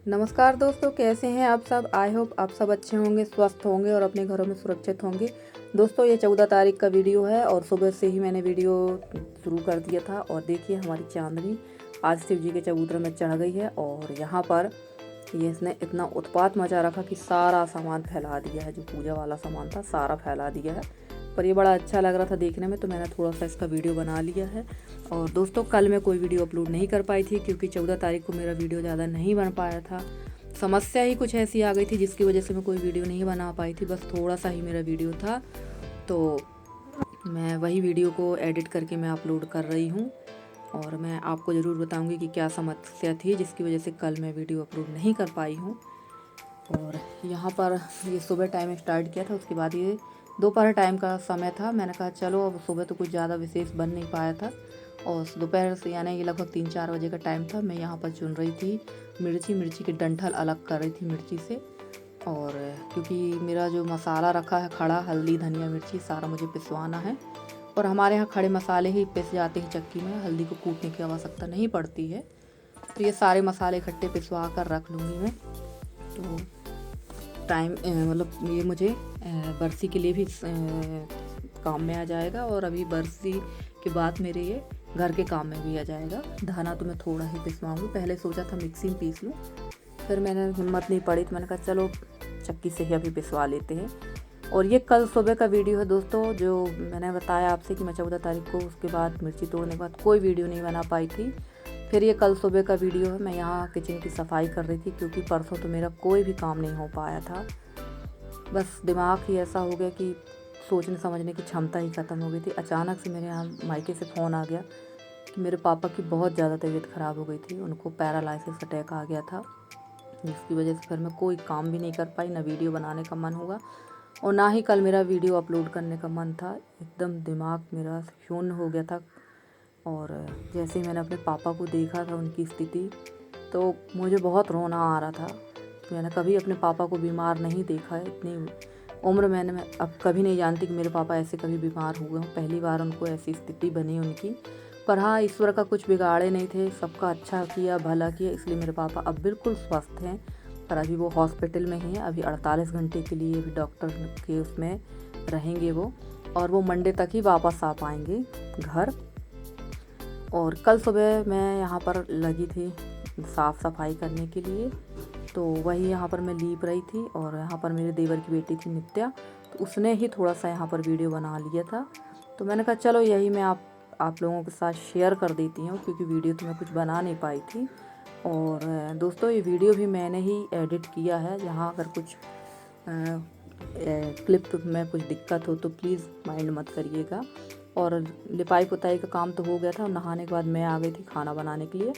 नमस्कार दोस्तों, कैसे हैं आप सब। आई होप आप सब अच्छे होंगे, स्वस्थ होंगे और अपने घरों में सुरक्षित होंगे। दोस्तों ये 14 तारीख का वीडियो है और सुबह से ही मैंने वीडियो शुरू कर दिया था। और देखिए हमारी चांदनी आज शिव जी के चबूतरे में चढ़ गई है और यहाँ पर ये इसने इतना उत्पात मचा रखा कि सारा सामान फैला दिया है। जो पूजा वाला सामान था सारा फैला दिया है। पर ये बड़ा अच्छा लग रहा था देखने में, तो मैंने थोड़ा सा इसका वीडियो बना लिया है। और दोस्तों कल मैं कोई वीडियो अपलोड नहीं कर पाई थी क्योंकि 14 तारीख को मेरा वीडियो ज़्यादा नहीं बन पाया था। समस्या ही कुछ ऐसी आ गई थी जिसकी वजह से मैं कोई वीडियो नहीं बना पाई थी। बस थोड़ा सा ही मेरा वीडियो था, तो मैं वही वीडियो को एडिट करके मैं अपलोड कर रही हूँ। और मैं आपको ज़रूर बताऊँगी कि क्या समस्या थी जिसकी वजह से कल मैं वीडियो अपलोड नहीं कर पाई हूँ। और यहाँ पर ये सुबह टाइम स्टार्ट किया था, उसके बाद ये दोपहर टाइम का समय था। मैंने कहा चलो, अब सुबह तो कुछ ज़्यादा विशेष बन नहीं पाया था। और दोपहर से यानी ये लगभग 3-4 बजे का टाइम था। मैं यहाँ पर चुन रही थी मिर्ची के डंठल अलग कर रही थी मिर्ची से। और क्योंकि मेरा जो मसाला रखा है खड़ा, हल्दी धनिया मिर्ची सारा मुझे पिसवाना है। और हमारे यहाँ खड़े मसाले ही पिस जाते हैं चक्की में, हल्दी को कूटने की आवश्यकता नहीं पड़ती है। तो ये सारे मसाले इकट्ठे पिसवा कर रख लूँगी मैं। तो टाइम मतलब ये मुझे बरसी के लिए भी काम में आ जाएगा। और अभी बरसी के बाद मेरे ये घर के काम में भी आ जाएगा। धाना तो मैं थोड़ा ही पिसवाऊँगी। पहले सोचा था मिक्सी में पीस लूँ, फिर मैंने हिम्मत नहीं पड़ी, तो मैंने कहा चलो चक्की से ही अभी पिसवा लेते हैं। और ये कल सुबह का वीडियो है दोस्तों। जो मैंने बताया आपसे कि मैं 14 तारीख को उसके बाद मिर्ची तोड़ने के बाद कोई वीडियो नहीं बना पाई थी। फिर ये कल सुबह का वीडियो है। मैं यहाँ किचन की सफाई कर रही थी क्योंकि परसों तो मेरा कोई भी काम नहीं हो पाया था। बस दिमाग ही ऐसा हो गया कि सोचने समझने की क्षमता ही ख़त्म हो गई थी। अचानक से मेरे यहाँ मायके से फ़ोन आ गया कि मेरे पापा की बहुत ज़्यादा तबीयत ख़राब हो गई थी। उनको पैरालिसिस अटैक आ गया था, जिसकी वजह से फिर मैं कोई काम भी नहीं कर पाई, ना वीडियो बनाने का मन हुआ और ना ही कल मेरा वीडियो अपलोड करने का मन था। एकदम दिमाग मेरा शून्य हो गया था। और जैसे ही मैंने अपने पापा को देखा था उनकी स्थिति, तो मुझे बहुत रोना आ रहा था। मैंने कभी अपने पापा को बीमार नहीं देखा है। इतनी उम्र मैं अब कभी नहीं जानती कि मेरे पापा ऐसे कभी बीमार हुए हों। पहली बार उनको ऐसी स्थिति बनी उनकी। पर हाँ, ईश्वर का कुछ बिगाड़े नहीं थे, सबका अच्छा किया, भला किया, इसलिए मेरे पापा अब बिल्कुल स्वस्थ हैं। पर अभी वो हॉस्पिटल में ही हैं। अभी 48 घंटे के लिए भी डॉक्टर के उसमें रहेंगे वो, और वो मंडे तक ही वापस आ पाएंगे घर। और कल सुबह मैं यहाँ पर लगी थी साफ़ सफाई करने के लिए, तो वही यहाँ पर मैं लीप रही थी। और यहाँ पर मेरे देवर की बेटी थी नित्या, तो उसने ही थोड़ा सा यहाँ पर वीडियो बना लिया था। तो मैंने कहा चलो यही मैं आप लोगों के साथ शेयर कर देती हूँ, क्योंकि वीडियो तो मैं कुछ बना नहीं पाई थी। और दोस्तों ये वीडियो भी मैंने ही एडिट किया है। यहाँ अगर कुछ क्लिप में कुछ दिक्कत हो तो प्लीज़ माइंड मत करिएगा। और लिपाई पुताई का काम तो हो गया था, और नहाने के बाद मैं आ गई थी खाना बनाने के लिए।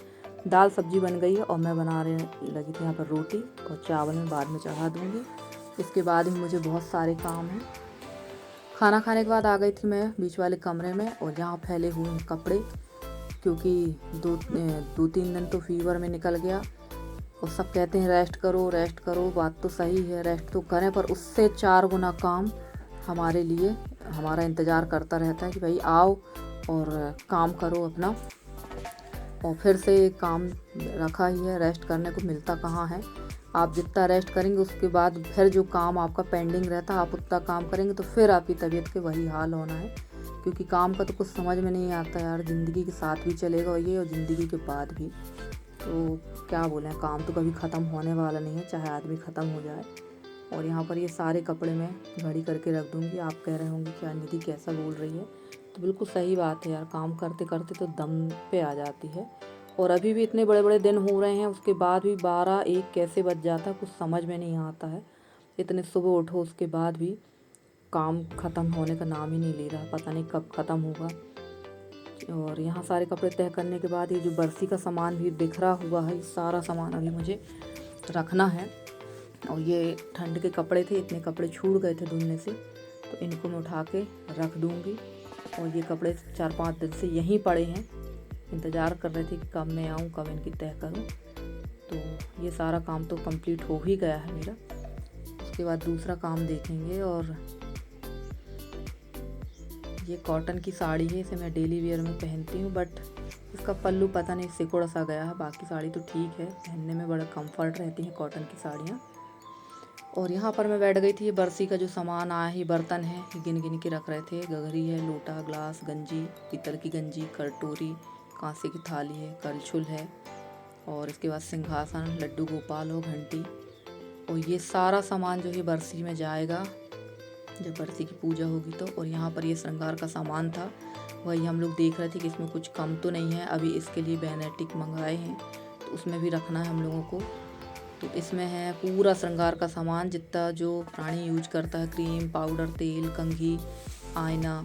दाल सब्जी बन गई है और मैं बनाने लगी थी यहाँ पर रोटी, और चावल में बाद में चढ़ा दूँगी। इसके बाद भी मुझे बहुत सारे काम हैं। खाना खाने के बाद आ गई थी मैं बीच वाले कमरे में, और यहाँ फैले हुए हैं कपड़े, क्योंकि 2-3 दिन तो फीवर में निकल गया। और सब कहते हैं रेस्ट करो। बात तो सही है, रेस्ट तो करें, पर उससे 4 गुना काम हमारे लिए हमारा इंतज़ार करता रहता है कि भाई आओ और काम करो अपना। और फिर से काम रखा ही है, रेस्ट करने को मिलता कहाँ है। आप जितना रेस्ट करेंगे उसके बाद फिर जो काम आपका पेंडिंग रहता है आप उतना काम करेंगे, तो फिर आपकी तबीयत के वही हाल होना है। क्योंकि काम का तो कुछ समझ में नहीं आता यार। ज़िंदगी के साथ भी चलेगा ये, और ज़िंदगी के बाद भी। तो क्या बोलें, काम तो कभी ख़त्म होने वाला नहीं है, चाहे आदमी ख़त्म हो जाए। और यहाँ पर ये सारे कपड़े मैं घड़ी करके रख दूँगी। आप कह रहे होंगे क्या निधि कैसा बोल रही है, तो बिल्कुल सही बात है यार। काम करते करते तो दम पे आ जाती है। और अभी भी इतने बड़े बड़े दिन हो रहे हैं, उसके बाद भी 12-1 कैसे बज जाता है कुछ समझ में नहीं आता है। इतने सुबह उठो उसके बाद भी काम ख़त्म होने का नाम ही नहीं ले रहा, पता नहीं कब ख़त्म होगा। और यहाँ सारे कपड़े तय करने के बाद ये जो बरसी का सामान भी बिखरा हुआ है, सारा सामान अभी मुझे रखना है। और ये ठंड के कपड़े थे, इतने कपड़े छूट गए थे धुलने से, तो इनको मैं उठा के रख दूँगी। और ये कपड़े 4-5 दिन से यहीं पड़े हैं, इंतज़ार कर रहे थे कि कब मैं आऊँ, कब इनकी तय करूँ। तो ये सारा काम तो कंप्लीट हो ही गया है मेरा। उसके बाद दूसरा काम देखेंगे। और ये कॉटन की साड़ी है, इसे मैं डेली वेयर में पहनती हूँ, बट इसका पल्लू पता नहीं सिकुड़ सा गया है, बाकी साड़ी तो ठीक है, पहनने में बड़ा कंफर्ट रहती हैं कॉटन की साड़ियाँ। और यहाँ पर मैं बैठ गई थी। ये बरसी का जो सामान आया है, बर्तन है, गिन गिन के रख रहे थे। गगरी है, लोटा, ग्लास, गंजी, पीतल की गंजी, कटोरी, कांसे की थाली है, कलछुल है, और इसके बाद सिंहासन, लड्डू गोपाल हो, घंटी। और ये सारा सामान जो है बरसी में जाएगा जब बरसी की पूजा होगी तो। और यहाँ पर ये श्रृंगार का सामान था, वही हम लोग देख रहे थे कि इसमें कुछ कम तो नहीं है। अभी इसके लिए बेनेटिक मंगवाए हैं तो उसमें भी रखना है हम लोगों को। तो इसमें है पूरा श्रृंगार का सामान, जितना जो प्राणी यूज करता है, क्रीम, पाउडर, तेल, कंघी, आईना,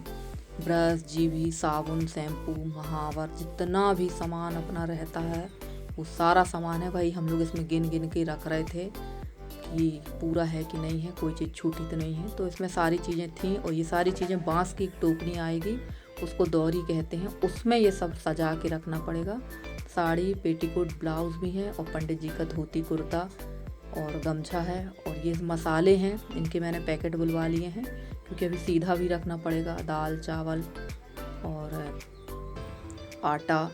ब्रश, जीभी, साबुन, शैम्पू, महावर, जितना भी सामान अपना रहता है वो सारा सामान है। भाई हम लोग इसमें गिन गिन के रख रहे थे कि पूरा है कि नहीं है, कोई चीज़ छूटी तो नहीं है। तो इसमें सारी चीज़ें थीं। और ये सारी चीज़ें बांस की टोकनी आएगी, उसको दौरी कहते हैं, उसमें ये सब सजा के रखना पड़ेगा। साड़ी, पेटीकोट, ब्लाउज भी है, और पंडित जी का धोती कुर्ता और गमछा है। और ये मसाले हैं, इनके मैंने पैकेट बुलवा लिए हैं क्योंकि अभी सीधा भी रखना पड़ेगा। दाल, चावल और आटा,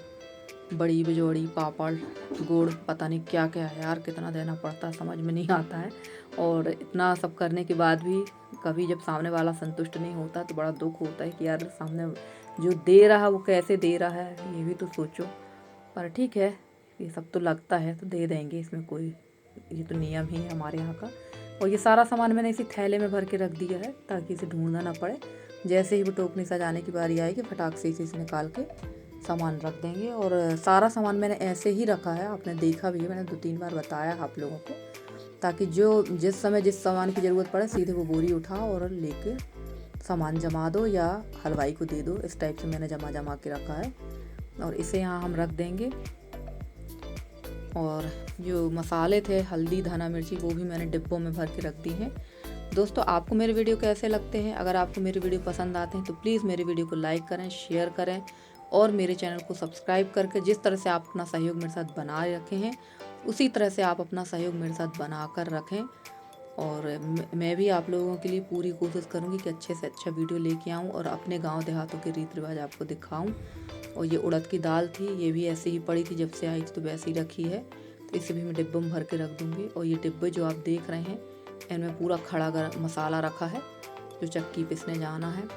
बड़ी बिजोड़ी, पापड़, गुड़, पता नहीं क्या क्या है यार, कितना देना पड़ता है समझ में नहीं आता है। और इतना सब करने के बाद भी कभी जब सामने वाला संतुष्ट नहीं होता तो बड़ा दुख होता है कि यार सामने जो दे रहा है वो कैसे दे रहा है, ये भी तो सोचो। पर ठीक है, ये सब तो लगता है तो दे देंगे, इसमें कोई, ये तो नियम ही है हमारे यहाँ का। और ये सारा सामान मैंने इसी थैले में भर के रख दिया है ताकि इसे ढूंढना ना पड़े। जैसे ही वो टोकनी सजाने की बारी आएगी फटाक से इसे निकाल के सामान रख देंगे। और सारा सामान मैंने ऐसे ही रखा है, आपने देखा भी है, मैंने 2-3 बार बताया आप लोगों को, ताकि जो जिस समय जिस सामान की ज़रूरत पड़े सीधे वो बोरी उठाओ और लेके सामान जमा दो या हलवाई को दे दो। इस टाइप से मैंने जमा के रखा है। और इसे यहाँ हम रख देंगे। और जो मसाले थे, हल्दी, धना, मिर्ची, वो भी मैंने डिब्बों में भर के रख दी हैं। दोस्तों आपको मेरे वीडियो कैसे लगते हैं? अगर आपको मेरे वीडियो पसंद आते हैं तो प्लीज़ मेरे वीडियो को लाइक करें, शेयर करें और मेरे चैनल को सब्सक्राइब करके जिस तरह से आप अपना सहयोग मेरे साथ बनाए रखे हैं उसी तरह से आप अपना सहयोग मेरे साथ बना कर रखें। और मैं भी आप लोगों के लिए पूरी कोशिश करूँगी कि अच्छे से अच्छा वीडियो लेके आऊँ और अपने गांव देहातों के रीति रिवाज आपको दिखाऊँ। और ये उड़द की दाल थी, ये भी ऐसे ही पड़ी थी, जब से आई थी तो वैसे ही रखी है, तो इसे भी मैं डिब्बों में भर के रख दूँगी। और ये डिब्बे जो आप देख रहे हैं इनमें पूरा खड़ा गरम मसाला रखा है जो चक्की पिसने जाना है।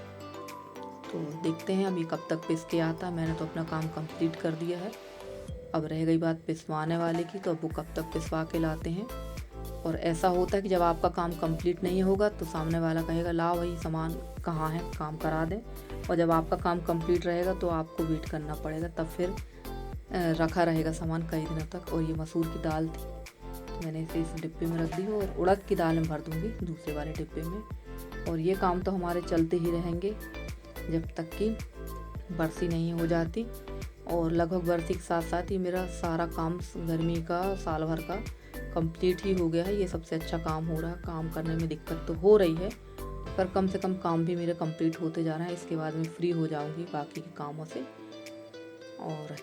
तो देखते हैं अभी कब तक पिस के आता। मैंने तो अपना काम कंप्लीट कर दिया है, अब रह गई बात पिसवाने वाले की, तो अब वो कब तक पिसवा के लाते हैं। और ऐसा होता है कि जब आपका काम कंप्लीट नहीं होगा तो सामने वाला कहेगा ला भाई सामान कहाँ है, काम करा दें। और जब आपका काम कंप्लीट रहेगा तो आपको वेट करना पड़ेगा, तब फिर रखा रहेगा सामान कई दिनों तक। और ये मसूर की दाल थी तो मैंने इसे इस डिब्बे में रख दी और उड़द की दाल में भर दूँगी दूसरे वाले डिब्बे में। और ये काम तो हमारे चलते ही रहेंगे जब तक कि बरसी नहीं हो जाती। और लगभग बरसी के साथ साथ ही मेरा सारा काम गर्मी का साल भर का कंप्लीट ही हो गया है। ये सबसे अच्छा काम हो रहा है। काम करने में दिक्कत तो हो रही है पर कम से कम काम भी मेरे कंप्लीट होते जा रहे हैं। इसके बाद मैं फ्री हो जाऊंगी बाकी के कामों से। और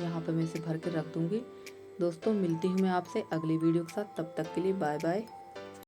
यहाँ पे मैं इसे भर के रख दूंगी। दोस्तों मिलती हूँ मैं आपसे अगली वीडियो के साथ, तब तक के लिए बाय बाय।